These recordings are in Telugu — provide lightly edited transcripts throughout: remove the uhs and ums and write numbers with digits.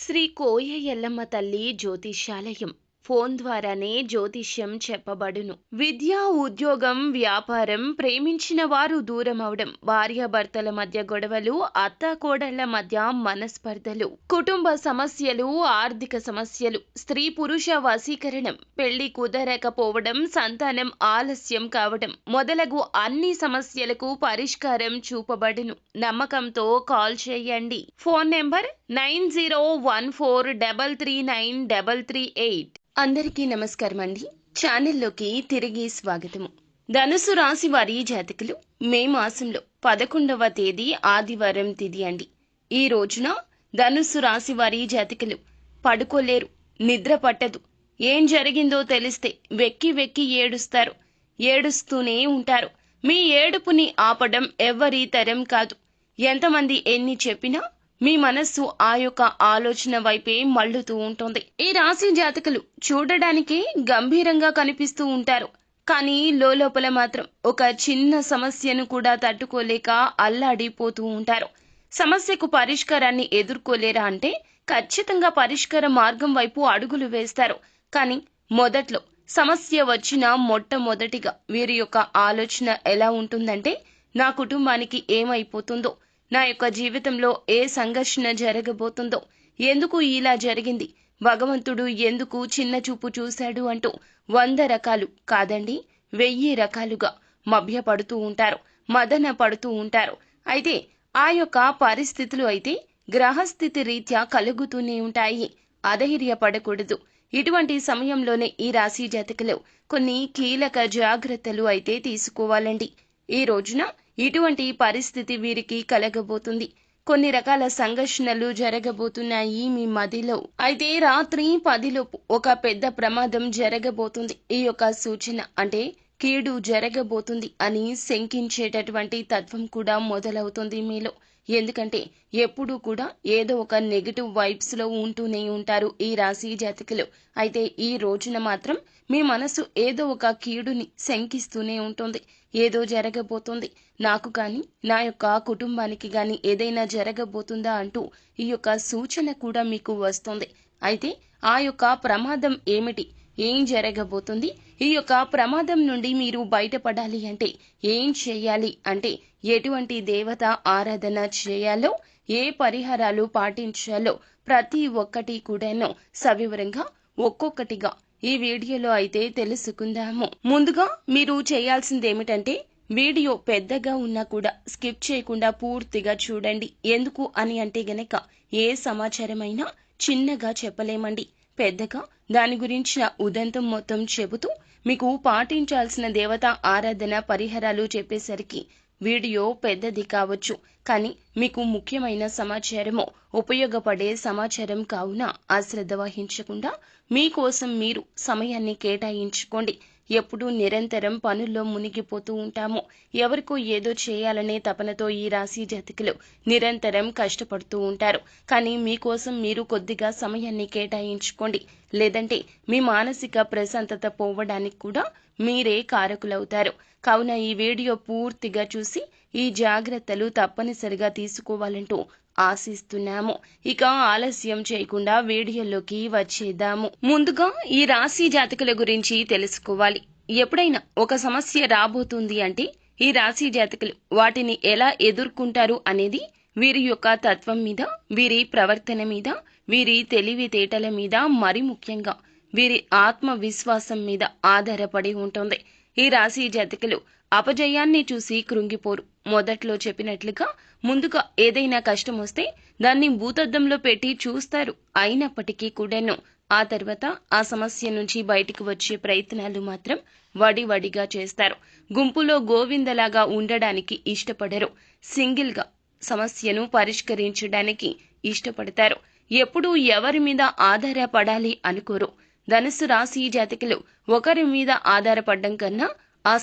శ్రీ కోయ ఎల్లమ్మ తల్లి జ్యోతిష్యాలయం ఫోన్ ద్వారానే జ్యోతిష్యం చెప్పబడును. విద్య, ఉద్యోగం, వ్యాపారం, ప్రేమించిన వారు దూరమవడం, భార్యాభర్తల మధ్య గొడవలు, అత్తాకోడళ్ల మధ్య మనస్పర్ధలు, కుటుంబ సమస్యలు, ఆర్థిక సమస్యలు, స్త్రీ పురుష వశీకరణం, పెళ్లి కుదరకపోవడం, సంతానం ఆలస్యం కావడం మొదలగు అన్ని సమస్యలకు పరిష్కారం చూపబడును. నమ్మకంతో కాల్ చేయండి. Phone number 9014339338. అందరికీ నమస్కారం అండి. ఛానల్లోకి తిరిగి స్వాగతము. ధనుసు రాశి వారి జాతకులు మే మాసంలో 11వ తేదీ ఆదివారం తిథి అండి. ఈ రోజున ధనుసు రాశి వారి జాతకులు పడుకోలేరు, నిద్ర పట్టదు. ఏం జరిగిందో తెలిస్తే వెక్కి వెక్కి ఏడుస్తారు. ఏడుస్తూనే ఉంటారు. మీ ఏడుపుని ఆపడం ఎవ్వరి తరం కాదు. ఎంతమంది ఎన్ని చెప్పినా మీ మనస్సు ఆ యొక్క ఆలోచన వైపే మళ్ళుతూ ఉంటుంది. ఈ రాశి జాతకులు చూడడానికి గంభీరంగా కనిపిస్తూ ఉంటారు. కానీ లోపల మాత్రం ఒక చిన్న సమస్యను కూడా తట్టుకోలేక అల్లాడిపోతూ ఉంటారు. సమస్యకు పరిష్కారాన్ని ఎదుర్కోలేరా అంటే ఖచ్చితంగా పరిష్కార మార్గం వైపు అడుగులు వేస్తారు. కానీ మొదట్లో సమస్య వచ్చిన మొట్టమొదటిగా వీరి యొక్క ఆలోచన ఎలా ఉంటుందంటే, నా కుటుంబానికి ఏమైపోతుందో, నా యొక్క జీవితంలో ఏ సంఘర్షణ జరగబోతుందో, ఎందుకు ఇలా జరిగింది, భగవంతుడు ఎందుకు చిన్న చూపు చూశాడు అంటూ 100 రకాలు కాదండి 1000 రకాలుగా మభ్యపడుతూ ఉంటారు, మదన పడుతూ ఉంటారు. అయితే ఆ యొక్క పరిస్థితులు అయితే గ్రహస్థితి రీత్యా కలుగుతూనే ఉంటాయి. అధైర్యపడకూడదు. ఇటువంటి సమయంలోనే ఈ రాశి జాతకులు కొన్ని కీలక జాగ్రత్తలు అయితే తీసుకోవాలండి. ఈ రోజున ఇటువంటి పరిస్థితి వీరికి కలగబోతుంది. కొన్ని రకాల సంఘర్షణలు జరగబోతున్నాయి మీ మదిలో. అయితే రాత్రి 10లోపు ఒక పెద్ద ప్రమాదం జరగబోతుంది. ఈ యొక్క సూచన అంటే కీడు జరగబోతుంది అని శంకించేటటువంటి తత్వం కూడా మొదలవుతుంది మీలో. ఎందుకంటే ఎప్పుడూ కూడా ఏదో ఒక నెగటివ్ వైబ్స్ లో ఉంటూనే ఉంటారు ఈ రాశి జాతకులు. అయితే ఈ రోజున మాత్రం మీ మనసు ఏదో ఒక కీడుని శంకిస్తూనే ఉంటుంది. ఏదో జరగబోతుంది, నాకు కానీ నా యొక్క కుటుంబానికి కానీ ఏదైనా జరగబోతుందా అంటూ ఈ యొక్క సూచన కూడా మీకు వస్తుంది. అయితే ఆ యొక్క ప్రమాదం ఏమిటి, ఏం జరగబోతుంది, ఈ యొక్క ప్రమాదం నుండి మీరు బయటపడాలి అంటే ఏం చేయాలి అంటే, ఎటువంటి దేవత ఆరాధన చేయాలో, ఏ పరిహారాలు పాటించాలో ప్రతి ఒక్కటి కూడాను సవివరంగా ఒక్కొక్కటిగా ఈ వీడియోలో అయితే తెలుసుకుందాము. ముందుగా మీరు చేయాల్సింది ఏమిటంటే, వీడియో పెద్దగా ఉన్నా కూడా స్కిప్ చేయకుండా పూర్తిగా చూడండి. ఎందుకు అని అంటే గనక ఏ సమాచారమైనా చిన్నగా చెప్పలేమండి. పెద్దగా దాని గురించిన ఉదంతం మొత్తం చెబుతూ మీకు పాటించాల్సిన దేవత ఆరాధన పరిహారాలు చెప్పేసరికి వీడియో పెద్దది కావచ్చు. కానీ మీకు ముఖ్యమైన సమాచారము, ఉపయోగపడే సమాచారం కావున అశ్రద్ధ వహించకుండా మీకోసం మీరు సమయాన్ని కేటాయించుకోండి. ఎప్పుడూ నిరంతరం పనుల్లో మునిగిపోతూ ఉంటాము. ఎవరికో ఏదో చేయాలనే తపనతో ఈ రాశి జాతకులు నిరంతరం కష్టపడుతూ ఉంటారు. కానీ మీకోసం మీరు కొద్దిగా సమయాన్ని కేటాయించుకోండి. లేదంటే మీ మానసిక ప్రశాంతత పోవడానికి కూడా మీరే కారకులవుతారు. కావున ఈ వీడియో పూర్తిగా చూసి ఈ జాగ్రత్తలు తప్పనిసరిగా తీసుకోవాలంటూ ఆశిస్తున్నాము. ఇక ఆలస్యం చేయకుండా వీడియోలోకి వచ్చేద్దాము. ముందుగా ఈ రాశి జాతకుల గురించి తెలుసుకోవాలి. ఎప్పుడైనా ఒక సమస్య రాబోతుంది అంటే ఈ రాశి జాతకులు వాటిని ఎలా ఎదుర్కొంటారు అనేది వీరి యొక్క తత్వం మీద, వీరి ప్రవర్తన మీద, వీరి తెలివితేటల మీద, మరి ముఖ్యంగా వీరి ఆత్మవిశ్వాసం మీద ఆధారపడి ఉంటుంది. ఈ రాశి జాతకులు అపజయాన్ని చూసి కృంగిపోరు. మొదట్లో చెప్పినట్లుగా ముందుగా ఏదైనా కష్టం వస్తే దాన్ని భూతద్దంలో పెట్టి చూస్తారు. అయినప్పటికీ కూడాను ఆ తర్వాత ఆ సమస్య నుంచి బయటికి వచ్చే ప్రయత్నాలు మాత్రం వడివడిగా చేస్తారు. గుంపులో గోవిందలాగా ఉండడానికి ఇష్టపడరు. సింగిల్ గా సమస్యను పరిష్కరించడానికి ఇష్టపడతారు. ఎప్పుడూ ఎవరి మీద ఆధారపడాలి అనుకోరు. ధనుసు రాశి జాతకులు ఒకరి మీద ఆధారపడడం కన్నా ఆ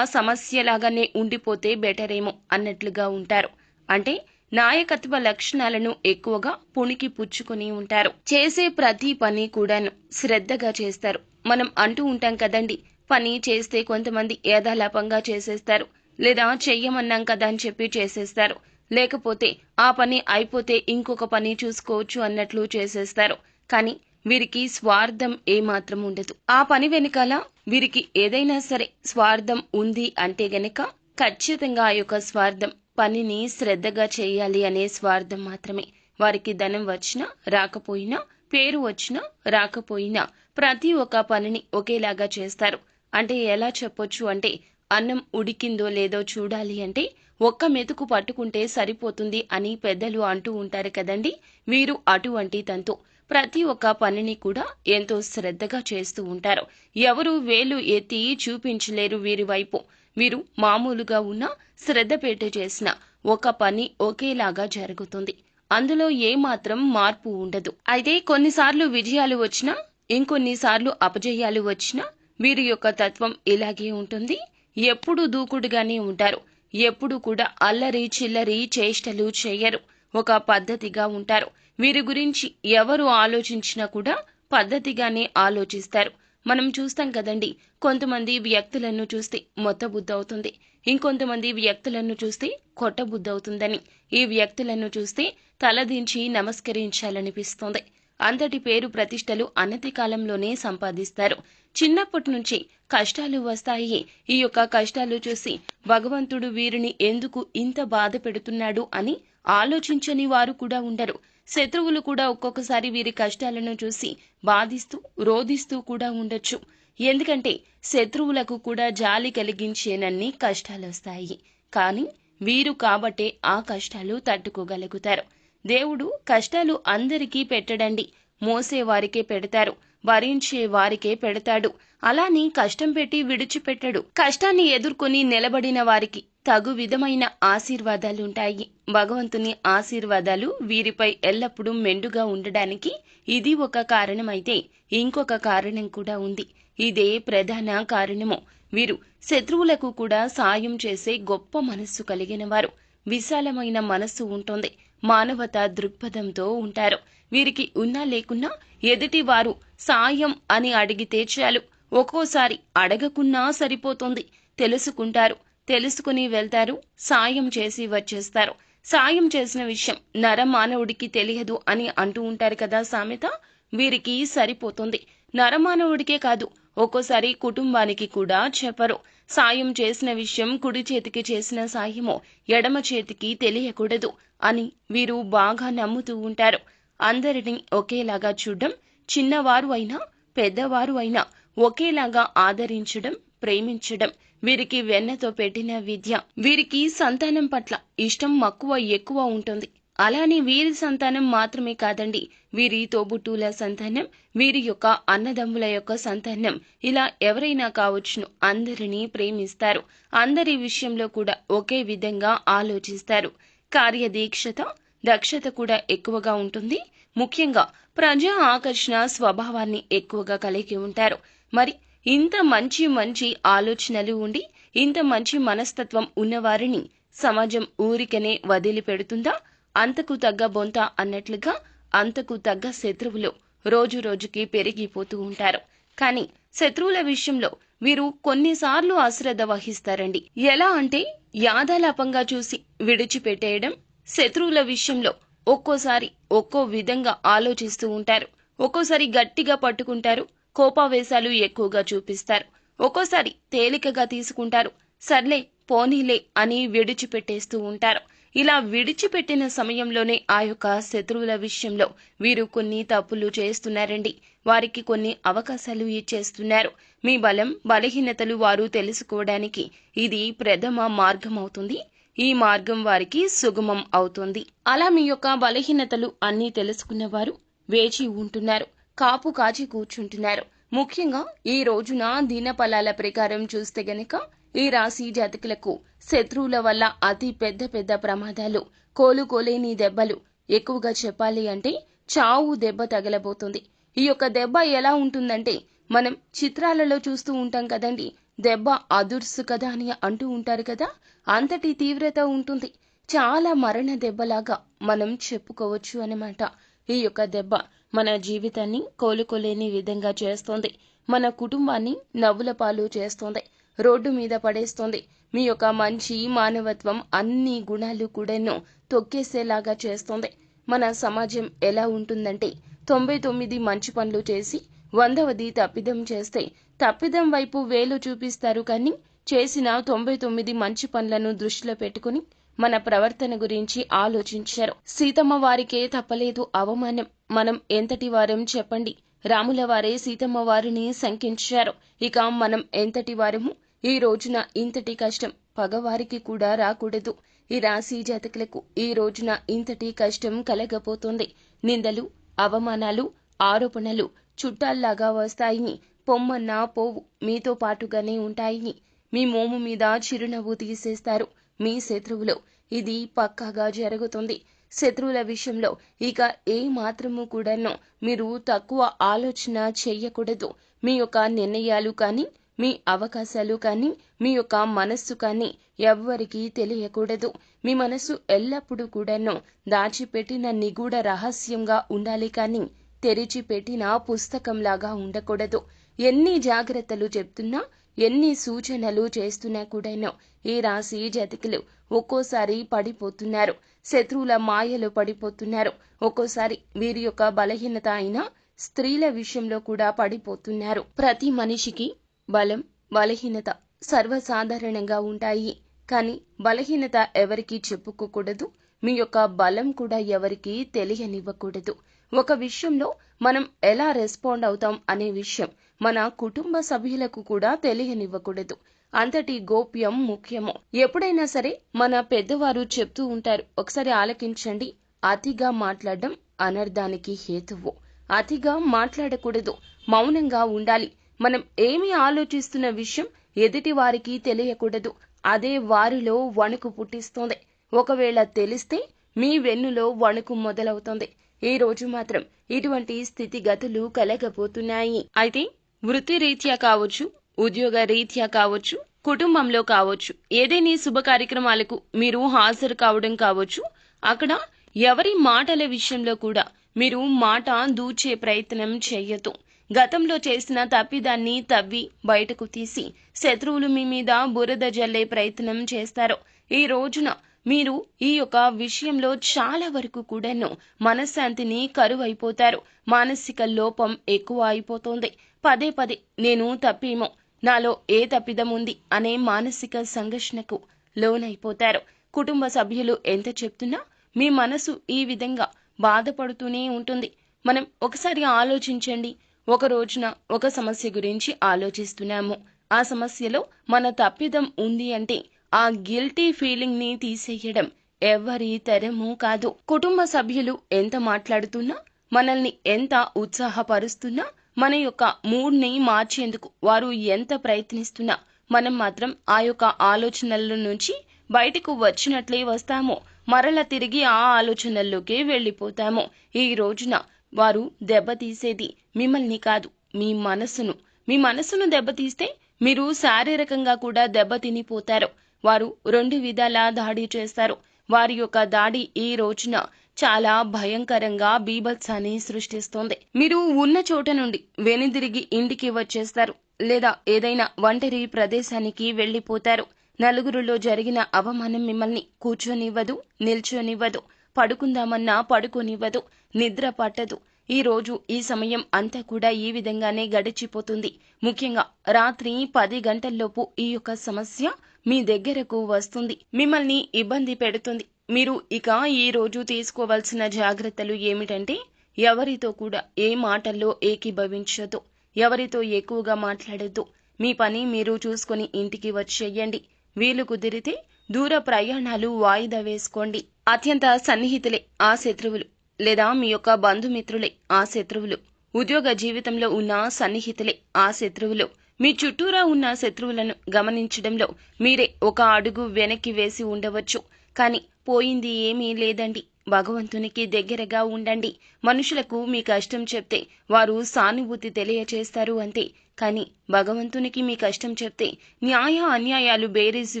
సమస్యలాగానే ఉండిపోతే బెటరేమో అన్నట్లుగా ఉంటారు. అంటే నాయకత్వ లక్షణాలను ఎక్కువగా పుణికి పుచ్చుకొని ఉంటారు. చేసే ప్రతి పని కూడాను శ్రద్ధగా చేస్తారు. మనం అంటూ ఉంటాం కదండి, పని చేస్తే కొంతమంది యథాలాపంగా చేసేస్తారు, లేదా చెయ్యమన్నాం కదా అని చెప్పి చేసేస్తారు. లేకపోతే ఆ పని అయిపోతే ఇంకొక పని చూసుకోవచ్చు అన్నట్లు చేసేస్తారు. కానీ వీరికి స్వార్థం ఏమాత్రం ఉండదు. ఆ పని వెనకాల వీరికి ఏదైనా సరే స్వార్థం ఉంది అంటే గనక ఖచ్చితంగా ఆ యొక్క స్వార్థం పనిని శ్రద్ధగా చేయాలి అనే స్వార్థం మాత్రమే. వారికి ధనం వచ్చినా రాకపోయినా, పేరు వచ్చినా రాకపోయినా ప్రతి ఒక్క పనిని ఒకేలాగా చేస్తారు. అంటే ఎలా చెప్పొచ్చు అంటే, అన్నం ఉడికిందో లేదో చూడాలి అంటే ఒక్క మెతుకు పట్టుకుంటే సరిపోతుంది అని పెద్దలు అంటూ ఉంటారు కదండి. వీరు అటువంటి తంతు. ప్రతి ఒక్క పనిని కూడా ఎంతో శ్రద్ధగా చేస్తూ ఉంటారు. ఎవరు వేలు ఎత్తి చూపించలేరు వీరి వైపు. వీరు మామూలుగా ఉన్న శ్రద్ధ పెట్టి చేసిన ఒక పని ఒకేలాగా జరుగుతుంది. అందులో ఏమాత్రం మార్పు ఉండదు. అయితే కొన్నిసార్లు విజయాలు వచ్చినా, ఇంకొన్నిసార్లు అపజయాలు వచ్చినా వీరి యొక్క తత్వం ఇలాగే ఉంటుంది. ఎప్పుడూ దూకుడుగానే ఉంటారు. ఎప్పుడు కూడా అల్లరి చిల్లరి చేష్టలు చేయరు. ఒక పద్ధతిగా ఉంటారు. వీరి గురించి ఎవరు ఆలోచించినా కూడా పద్ధతిగానే ఆలోచిస్తారు. మనం చూస్తాం కదండి, కొంతమంది వ్యక్తులను చూస్తే మొత్తబుద్ధవుతుంది, ఇంకొంతమంది వ్యక్తులను చూస్తే కొట్టబుద్ధవుతుందని. ఈ వ్యక్తులను చూస్తే తలదించి నమస్కరించాలనిపిస్తుంది. అంతటి పేరు ప్రతిష్టలు అనతి కాలంలోనే సంపాదిస్తారు. చిన్నప్పటి నుంచి కష్టాలు వస్తాయి. ఈ యొక్క కష్టాలు చూసి భగవంతుడు వీరిని ఎందుకు ఇంత బాధ పెడుతున్నాడు అని ఆలోచించని వారు కూడా ఉండరు. శత్రువులు కూడా ఒక్కొక్కసారి వీరి కష్టాలను చూసి బాధిస్తూ రోధిస్తూ కూడా ఉండొచ్చు. ఎందుకంటే శత్రువులకు కూడా జాలి కలిగించేనన్ని కష్టాలొస్తాయి. కానీ వీరు కాబట్టే ఆ కష్టాలు తట్టుకోగలుగుతారు. దేవుడు కష్టాలు అందరికీ పెట్టడండి. మోసేవారికే పెడతారు, భరించే వారికే పెడతాడు. అలాని కష్టం పెట్టి విడిచిపెట్టడు. కష్టాన్ని ఎదుర్కొని నిలబడిన వారికి తగు విధమైన ఆశీర్వాదాలుంటాయి. భగవంతుని ఆశీర్వాదాలు వీరిపై ఎల్లప్పుడూ మెండుగా ఉండడానికి ఇది ఒక కారణమైతే, ఇంకొక కారణం కూడా ఉంది. ఇదే ప్రధాన కారణము. వీరు శత్రువులకు కూడా సాయం చేసే గొప్ప మనస్సు కలిగిన వారు. విశాలమైన మనస్సు ఉంటుంది. మానవతా దృక్పథంతో ఉంటారు. వీరికి ఉన్నా లేకున్నా ఎదుటి వారు సాయం అని అడిగితే చాలు. ఒక్కోసారి అడగకున్నా సరిపోతుంది. తెలుసుకుంటారు, తెలుసుకుని వెళ్తారు, సాయం చేసి వచ్చేస్తారు. సాయం చేసిన విషయం నరమానవుడికి తెలియదు అని అంటూ ఉంటారు కదా సామెత. వీరికి సరిపోతుంది. నరమానవుడికే కాదు, ఒక్కోసారి కుటుంబానికి కూడా చెప్పరు. సాయం చేసిన విషయం కుడి చేతికి చేసిన సాయమో ఎడమ చేతికి తెలియకూడదు అని వీరు బాగా నమ్ముతూ ఉంటారు. అందరినీ ఒకేలాగా చూడడం, చిన్నవారు అయినా పెద్దవారు అయినా ఒకేలాగా ఆదరించడం, ప్రేమించడం వీరికి వెన్నతో పెట్టిన విద్య. వీరికి సంతానం పట్ల ఇష్టం మక్కువ ఎక్కువ ఉంటుంది. అలానే వీరి సంతానం మాత్రమే కాదండి, వీరి తోబుట్టువుల సంతానం, వీరి యొక్క అన్నదమ్ముల యొక్క సంతానం, ఇలా ఎవరైనా కావచ్చును. అందరినీ ప్రేమిస్తారు. అందరి విషయంలో కూడా ఒకే విధంగా ఆలోచిస్తారు. కార్యదీక్షత, దక్షత కూడా ఎక్కువగా ఉంటుంది. ముఖ్యంగా ప్రజా ఆకర్షణ స్వభావాన్ని ఎక్కువగా కలిగి ఉంటారు. మరి ఇంత మంచి మంచి ఆలోచనలు ఉండి, ఇంత మంచి మనస్తత్వం ఉన్నవారిని సమాజం ఊరికనే వదిలిపెడుతుందా? అంతకు తగ్గ బొంత అన్నట్లుగా అంతకు తగ్గ శత్రువులు రోజు రోజుకి పెరిగిపోతూ ఉంటారు. కానీ శత్రువుల విషయంలో వీరు కొన్నిసార్లు అశ్రద్ధ వహిస్తారండి. ఎలా అంటే యాదాలాపంగా చూసి విడిచిపెట్టేయడం. శత్రువుల విషయంలో ఒక్కోసారి ఒక్కో విధంగా ఆలోచిస్తూ ఉంటారు. ఒక్కోసారి గట్టిగా పట్టుకుంటారు, కోపావేశాలు ఎక్కువగా చూపిస్తారు. ఒక్కోసారి తేలికగా తీసుకుంటారు, సర్లే పోనీలే అని విడిచిపెట్టేస్తూ ఉంటారు. ఇలా విడిచిపెట్టిన సమయంలోనే ఆ యొక్క శత్రువుల విషయంలో వీరు కొన్ని తప్పులు చేస్తున్నారండి. వారికి కొన్ని అవకాశాలు ఇచ్చేస్తున్నారు. మీ బలం బలహీనతలు వారు తెలుసుకోవడానికి ఇది ప్రథమ మార్గం అవుతుంది. ఈ మార్గం వారికి సుగమం అవుతుంది. అలా మీ యొక్క బలహీనతలు అన్నీ తెలుసుకున్నవారు వేచి ఉంటున్నారు, కాపు కాచి కూర్చుంటున్నారు. ముఖ్యంగా ఈ రోజున దినఫలాల ప్రకారం చూస్తే గనక ఈ రాశి జాతకులకు శత్రువుల వల్ల అతి పెద్ద పెద్ద ప్రమాదాలు, కోలుకోలేని దెబ్బలు, ఎక్కువగా చెప్పాలి అంటే చావు దెబ్బ తగలబోతుంది. ఈ యొక్క దెబ్బ ఎలా ఉంటుందంటే, మనం చిత్రాలలో చూస్తూ ఉంటాం కదండి, దెబ్బ అదుర్సు కదా అని అంటూ ఉంటారు కదా, అంతటి తీవ్రత ఉంటుంది. చాలా మరణ దెబ్బలాగా మనం చెప్పుకోవచ్చు అన్నమాట. ఈ యొక్క దెబ్బ మన జీవితాన్ని కోలుకోలేని విధంగా చేస్తోంది. మన కుటుంబాన్ని నవ్వుల పాలు చేస్తోంది, రోడ్డు మీద పడేస్తోంది. మీ యొక్క మంచి మానవత్వం అన్ని గుణాలు కూడాను తొక్కేసేలాగా చేస్తోంది. మన సమాజం ఎలా ఉంటుందంటే 99 మంచి పనులు చేసి 100వది తప్పిదం చేస్తే తప్పిదం వైపు వేలు చూపిస్తారు కానీ చేసిన 99 మంచి పనులను దృష్టిలో పెట్టుకుని మన ప్రవర్తన గురించి ఆలోచించారు. సీతమ్మ వారికే తప్పలేదు అవమానం. మనం ఎంతటి వారం చెప్పండి. రాముల వారే సీతమ్మ వారిని శంకించారు. ఇక మనం ఎంతటి వారము? ఈ రోజున ఇంతటి కష్టం పగవారికి కూడా రాకూడదు. ఈ రాశి జాతకులకు ఈ రోజున ఇంతటి కష్టం కలగబోతోంది. నిందలు, అవమానాలు, ఆరోపణలు చుట్టాల్లాగా వస్తాయి. పొమ్మన్నా పోవు, మీతో పాటుగానే ఉంటాయి. మీ మోము మీద చిరునవ్వు తీసేస్తారు మీ శత్రువులు. ఇది పక్కాగా జరుగుతుంది. శత్రువుల విషయంలో ఇక ఏ మాత్రము కూడాను మీరు తక్కువ ఆలోచన చెయ్యకూడదు. మీ యొక్క నిర్ణయాలు కానీ, మీ అవకాశాలు కానీ, మీ యొక్క మనస్సు కానీ ఎవ్వరికీ తెలియకూడదు. మీ మనసు ఎల్లప్పుడూ కూడాను దాచిపెట్టిన నిగూఢ రహస్యంగా ఉండాలి కానీ తెరిచిపెట్టిన పుస్తకంలాగా ఉండకూడదు. ఎన్ని జాగ్రత్తలు చెప్తున్నా, ఎన్ని సూచనలు చేస్తున్నా కూడాను ఈ రాశి జాతకులు ఒక్కోసారి పడిపోతున్నారు. శత్రువుల మాయలు పడిపోతున్నారు. ఒక్కోసారి వీరి యొక్క బలహీనత అయిన స్త్రీల విషయంలో కూడా పడిపోతున్నారు. ప్రతి మనిషికి బలం, బలహీనత సర్వసాధారణంగా ఉంటాయి. కానీ బలహీనత ఎవరికీ చెప్పుకోకూడదు. మీ యొక్క బలం కూడా ఎవరికీ తెలియనివ్వకూడదు. ఒక విషయంలో మనం ఎలా రెస్పాండ్ అవుతాం అనే విషయం మన కుటుంబ సభ్యులకు కూడా తెలియనివ్వకూడదు. అంతటి గోప్యం ముఖ్యము. ఎప్పుడైనా సరే మన పెద్దవారు చెప్తూ ఉంటారు, ఒకసారి ఆలకించండి. అతిగా మాట్లాడడం అనర్థానికి హేతువు. అతిగా మాట్లాడకూడదు, మౌనంగా ఉండాలి. మనం ఏమి ఆలోచిస్తున్న విషయం ఎదుటి వారికి తెలియకూడదు. అదే వారిలో వణుకు పుట్టిస్తోంది. ఒకవేళ తెలిస్తే మీ వెన్నులో వణుకు మొదలవుతోంది. ఈ రోజు మాత్రం ఇటువంటి స్థితిగతులు కలగబోతున్నాయి. అయితే వృత్తిరీత్యా కావచ్చు, ఉద్యోగ రీత్యా కావచ్చు, కుటుంబంలో కావచ్చు, ఏదైనా శుభ కార్యక్రమాలకు మీరు హాజరు కావడం కావచ్చు, అక్కడ ఎవరి మాటల విషయంలో కూడా మీరు మాట దూచే ప్రయత్నం చెయ్యొద్దు. గతంలో చేసిన తప్పిదాన్ని తవ్వి బయటకు తీసి శత్రువులు మీ మీద బురద జల్లే ప్రయత్నం చేస్తారు. ఈ రోజున మీరు ఈ యొక్క విషయంలో చాలా వరకు కూడాను మనశ్శాంతిని కరువైపోతారు. మానసిక లోపం ఎక్కువ అయిపోతుంది. పదే పదే నేను తప్పేమో, నాలో ఏ తప్పిదం ఉంది అనే మానసిక సంఘర్షణకు లోనైపోతారు. కుటుంబ సభ్యులు ఎంత చెప్తున్నా మీ మనసు ఈ విధంగా బాధపడుతూనే ఉంటుంది. మనం ఒకసారి ఆలోచించండి. ఒక రోజున ఒక సమస్య గురించి ఆలోచిస్తున్నాము. ఆ సమస్యలో మన తప్పిదం ఉంది అంటే ఆ గిల్టీ ఫీలింగ్ ని తీసేయడం ఎవరి తరమూ కాదు. కుటుంబ సభ్యులు ఎంత మాట్లాడుతున్నా, మనల్ని ఎంత ఉత్సాహపరుస్తున్నా, మన యొక్క మూడ్ ని మార్చేందుకు వారు ఎంత ప్రయత్నిస్తున్నా మనం మాత్రం ఆ యొక్క ఆలోచనల నుంచి బయటకు వచ్చినట్లే వస్తాము. మరల తిరిగి ఆ ఆలోచనల్లోకే వెళ్లిపోతాము. ఈ రోజున వారు దెబ్బతీసేది మిమ్మల్ని కాదు, మీ మనసును. మీ మనసును దెబ్బతీస్తే మీరు శారీరకంగా కూడా దెబ్బతినిపోతారు. వారు 2 విధాలా దాడి చేస్తారు. వారి యొక్క దాడి ఈ రోజున చాలా భయంకరంగా బీభత్సాన్ని సృష్టిస్తోంది. మీరు ఉన్న చోట నుండి వెనుదిరిగి ఇంటికి వచ్చేస్తారు, లేదా ఏదైనా ఒంటరి ప్రదేశానికి వెళ్లిపోతారు. నలుగురిలో జరిగిన అవమానం మిమ్మల్ని కూర్చొనివ్వదు, నిల్చొనివ్వదు, పడుకుందామన్నా పడుకోనివ్వదు, నిద్ర పట్టదు. ఈ రోజు ఈ సమయం అంతా కూడా ఈ విధంగానే గడిచిపోతుంది. ముఖ్యంగా రాత్రి 10 గంటల్లోపు ఈ యొక్క సమస్య మీ దగ్గరకు వస్తుంది, మిమ్మల్ని ఇబ్బంది పెడుతుంది. మీరు ఇక ఈ రోజు తీసుకోవాల్సిన జాగ్రత్తలు ఏమిటంటే, ఎవరితో కూడా ఏ మాటల్లో ఏకీభవించొద్దు, ఎవరితో ఎక్కువగా మాట్లాడొద్దు. మీ పని మీరు చూసుకొని ఇంటికి వచ్చేయండి. వీలు కుదిరితే దూర ప్రయాణాలు వాయిదా వేసుకోండి. అత్యంత సన్నిహితులే ఆ శత్రువులు, లేదా మీ యొక్క బంధుమిత్రులే ఆ శత్రువులు. ఉద్యోగ జీవితంలో ఉన్న సన్నిహితులే ఆ శత్రువులు. మీ చుట్టూరా ఉన్న శత్రువులను గమనించడంలో మీరే ఒక అడుగు వెనక్కి వేసి ఉండవచ్చు. కానీ పోయింది ఏమీ లేదండి. భగవంతునికి దగ్గరగా ఉండండి. మనుషులకు మీ కష్టం చెప్తే వారు సానుభూతి తెలియచేస్తారు అంతే. కానీ భగవంతునికి మీ కష్టం చెప్తే న్యాయ అన్యాయాలు బేరీజు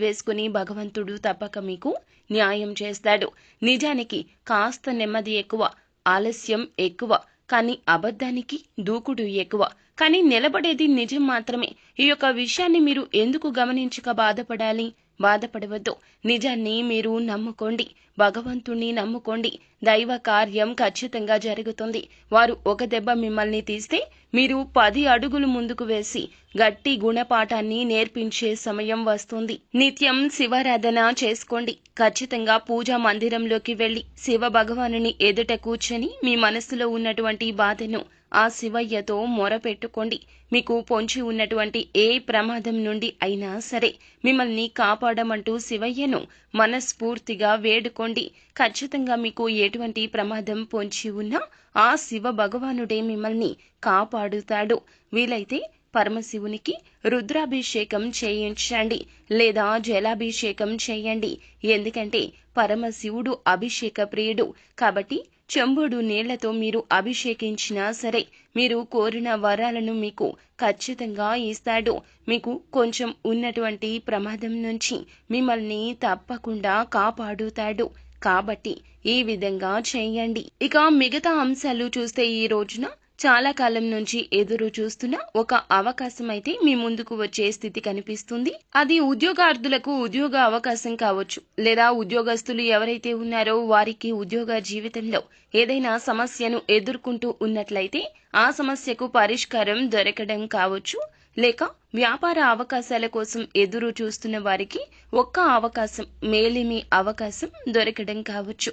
వేసుకుని భగవంతుడు తప్పక మీకు న్యాయం చేస్తాడు. నిజానికి కాస్త నెమ్మది ఎక్కువ, ఆలస్యం ఎక్కువ, కానీ అబద్ధానికి దూకుడు ఎక్కువ. కానీ నిలబడేది నిజం మాత్రమే. ఈ యొక్క విషయాన్ని మీరు ఎందుకు గమనించక బాధపడాలి? బాధపడవద్దు. నిజాన్ని మీరు నమ్ముకోండి, భగవంతుణ్ణి నమ్ముకోండి. దైవ కార్యం ఖచ్చితంగా జరుగుతుంది. వారు ఒక దెబ్బ మిమ్మల్ని తీస్తే మీరు 10 అడుగులు ముందుకు వేసి గట్టి గుణపాఠాన్ని నేర్పించే సమయం వస్తుంది. నిత్యం శివారాధన చేసుకోండి. ఖచ్చితంగా పూజా మందిరంలోకి వెళ్లి శివ భగవానుని ఎదుట కూర్చొని మీ మనసులో ఉన్నటువంటి బాధను ఆ శివయ్యతో మొరపెట్టుకోండి. మీకు పొంచి ఉన్నటువంటి ఏ ప్రమాదం నుండి అయినా సరే మిమ్మల్ని కాపాడమంటూ శివయ్యను మనస్ఫూర్తిగా వేడుకోండి. ఖచ్చితంగా మీకు ఎటువంటి ప్రమాదం పొంచి ఉన్నా ఆ శివ భగవానుడే మిమ్మల్ని కాపాడుతాడు. వీలైతే పరమశివునికి రుద్రాభిషేకం చేయించండి లేదా జలాభిషేకం చేయండి. ఎందుకంటే పరమశివుడు అభిషేక ప్రియుడు కాబట్టి చెంబుడు నీళ్లతో మీరు అభిషేకించినా సరే మీరు కోరిన వరాలను మీకు ఖచ్చితంగా ఇస్తాడు. మీకు కొంచెం ఉన్నటువంటి ప్రమాదం నుంచి మిమ్మల్ని తప్పకుండా కాపాడుతాడు. కాబట్టి ఈ విధంగా చేయండి. ఇక మిగతా అంశాలు చూస్తే ఈ రోజున చాలా కాలం నుంచి ఎదురు చూస్తున్న ఒక అవకాశం అయితే మీ ముందుకు వచ్చే స్థితి కనిపిస్తుంది. అది ఉద్యోగార్థులకు ఉద్యోగ అవకాశం కావచ్చు, లేదా ఉద్యోగస్తులు ఎవరైతే ఉన్నారో వారికి ఉద్యోగ జీవితంలో ఏదైనా సమస్యను ఎదుర్కొంటూ ఉన్నట్లయితే ఆ సమస్యకు పరిష్కారం దొరకడం కావచ్చు, లేక వ్యాపార అవకాశాల కోసం ఎదురు చూస్తున్న వారికి ఒక్క అవకాశం, మేలిమి అవకాశం దొరకడం కావచ్చు.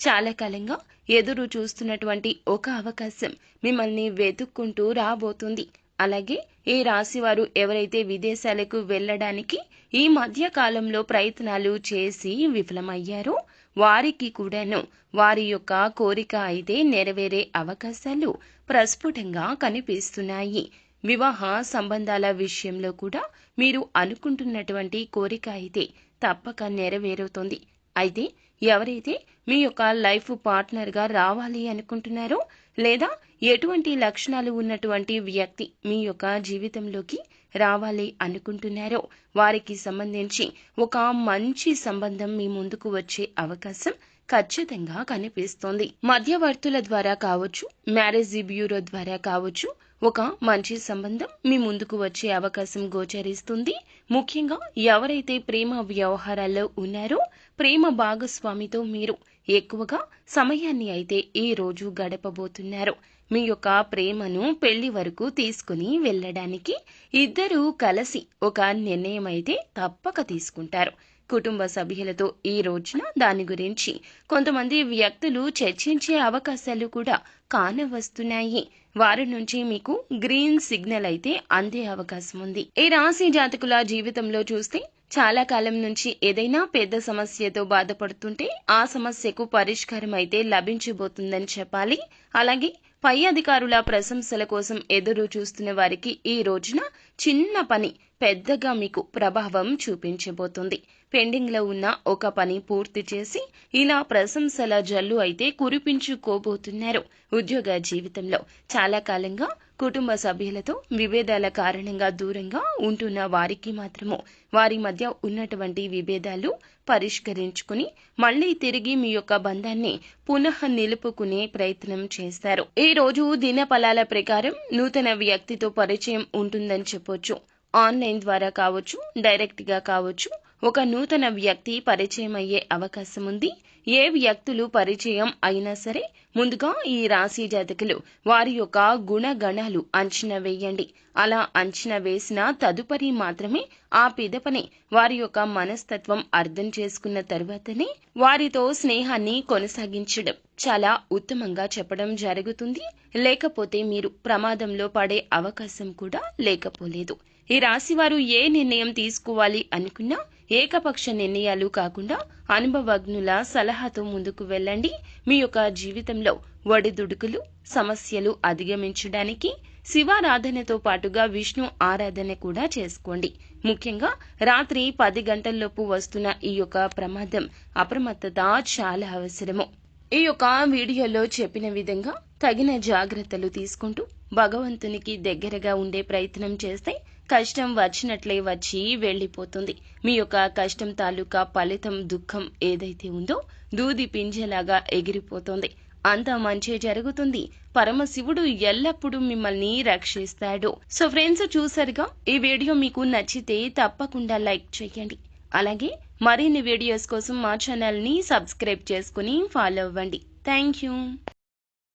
చాలా కాలంగా ఎదురు చూస్తున్నటువంటి ఒక అవకాశం మిమ్మల్ని వెతుక్కుంటూ రాబోతుంది. అలాగే ఈ రాశివారు ఎవరైతే విదేశాలకు వెళ్లడానికి ఈ మధ్య కాలంలో ప్రయత్నాలు చేసి విఫలమయ్యారో వారికి కూడాను వారి యొక్క కోరిక అయితే నెరవేరే అవకాశాలు ప్రస్ఫుటంగా కనిపిస్తున్నాయి. వివాహ సంబంధాల విషయంలో కూడా మీరు అనుకుంటున్నటువంటి కోరిక అయితే తప్పక నెరవేరుతుంది. అయితే ఎవరైతే మీ యొక్క లైఫ్ పార్ట్నర్గా రావాలి అనుకుంటున్నారో లేదా ఎటువంటి లక్షణాలు ఉన్నటువంటి వ్యక్తి మీ యొక్క జీవితంలోకి రావాలి అనుకుంటున్నారో వారికి సంబంధించి ఒక మంచి సంబంధం మీ ముందుకు వచ్చే అవకాశం ఖచ్చితంగా కనిపిస్తోంది. మధ్యవర్తుల ద్వారా కావచ్చు, మ్యారేజ్ బ్యూరో ద్వారా కావచ్చు, ఒక మంచి సంబంధం మీ ముందుకు వచ్చే అవకాశం గోచరిస్తుంది. ముఖ్యంగా ఎవరైతే ప్రేమ వ్యవహారాల్లో ఉన్నారో ప్రేమ భాగస్వామితో మీరు ఎక్కువగా సమయాన్ని అయితే ఈ రోజు గడపబోతున్నారు. మీ యొక్క ప్రేమను పెళ్లి వరకు తీసుకుని వెళ్లడానికి ఇద్దరూ కలిసి ఒక నిర్ణయం అయితే తప్పక తీసుకుంటారు. కుటుంబ సభ్యులతో ఈ రోజున దాని గురించి కొంతమంది వ్యక్తులు చర్చించే అవకాశాలు కూడా కానవస్తున్నాయి. వారి నుంచి మీకు గ్రీన్ సిగ్నల్ అయితే అందే అవకాశం ఉంది. ఈ రాశి జాతకుల జీవితంలో చూస్తే చాలా కాలం నుంచి ఏదైనా పెద్ద సమస్యతో బాధపడుతుంటే ఆ సమస్యకు పరిష్కారం అయితే లభించబోతుందని చెప్పాలి. అలాగే పై అధికారుల ప్రశంసల కోసం ఎదురు చూస్తున్న వారికి ఈ రోజున చిన్న పని పెద్దగా మీకు ప్రభావం చూపించబోతుంది. పెండింగ్ లో ఉన్న ఒక పని పూర్తి చేసి ఇలా ప్రశంసల జల్లు అయితే కురిపించుకోబోతున్నారు. ఉద్యోగ జీవితంలో చాలా కాలంగా కుటుంబ సభ్యులతో విభేదాల కారణంగా దూరంగా ఉంటున్న వారికి మాత్రము వారి మధ్య ఉన్నటువంటి విభేదాలు పరిష్కరించుకుని మళ్లీ తిరిగి మీ యొక్క బంధాన్ని పునః నిలుపుకునే ప్రయత్నం చేస్తారు. ఈ రోజు దిన ఫలాల ప్రకారం నూతన వ్యక్తితో పరిచయం ఉంటుందని చెప్పొచ్చు. ఆన్లైన్ ద్వారా కావచ్చు, డైరెక్ట్ గా కావచ్చు, ఒక నూతన వ్యక్తి పరిచయం అయ్యే అవకాశం ఉంది. ఏ వ్యక్తులు పరిచయం అయినా సరే ముందుగా ఈ రాశి జాతకులు వారి యొక్క గుణగణాలు అంచనా వేయండి. అలా అంచనా వేసిన తదుపరి మాత్రమే ఆ పిదపనే వారి యొక్క మనస్తత్వం అర్థం చేసుకున్న తర్వాతనే వారితో స్నేహాన్ని కొనసాగించడం చాలా ఉత్తమంగా చెప్పడం జరుగుతుంది. లేకపోతే మీరు ప్రమాదంలో పడే అవకాశం కూడా లేకపోలేదు. ఈ రాశివారు ఏ నిర్ణయం తీసుకోవాలి అనుకున్నా ఏకపక్ష నిర్ణయాలు కాకుండా అనుభవజ్ఞుల సలహాతో ముందుకు వెళ్ళండి. మీ యొక్క జీవితంలో ఒడిదుడుకులు, సమస్యలు అధిగమించడానికి శివారాధనతో పాటుగా విష్ణు ఆరాధన కూడా చేసుకోండి. ముఖ్యంగా రాత్రి 10 గంటల్లోపు వస్తున్న ఈ యొక్క ప్రమాదం అప్రమత్తత చాలా అవసరము. ఈ యొక్క వీడియోలో చెప్పిన విధంగా తగిన జాగ్రత్తలు తీసుకుంటూ భగవంతునికి దగ్గరగా ఉండే ప్రయత్నం చేస్తే కష్టం వచ్చినట్లే వచ్చి వెళ్లిపోతుంది. మీ యొక్క కష్టం తాలూకా ఫలితం, దుఃఖం ఏదైతే ఉందో దూది పింజలాగా ఎగిరిపోతుంది. అంతా మంచి జరుగుతుంది. పరమశివుడు ఎల్లప్పుడూ మిమ్మల్ని రక్షిస్తాడు. సో ఫ్రెండ్స్, చూసారుగా, ఈ వీడియో మీకు నచ్చితే తప్పకుండా లైక్ చేయండి. అలాగే మరిన్ని వీడియోస్ కోసం మా ఛానల్ని సబ్స్క్రైబ్ చేసుకుని ఫాలో అవ్వండి. Thank you.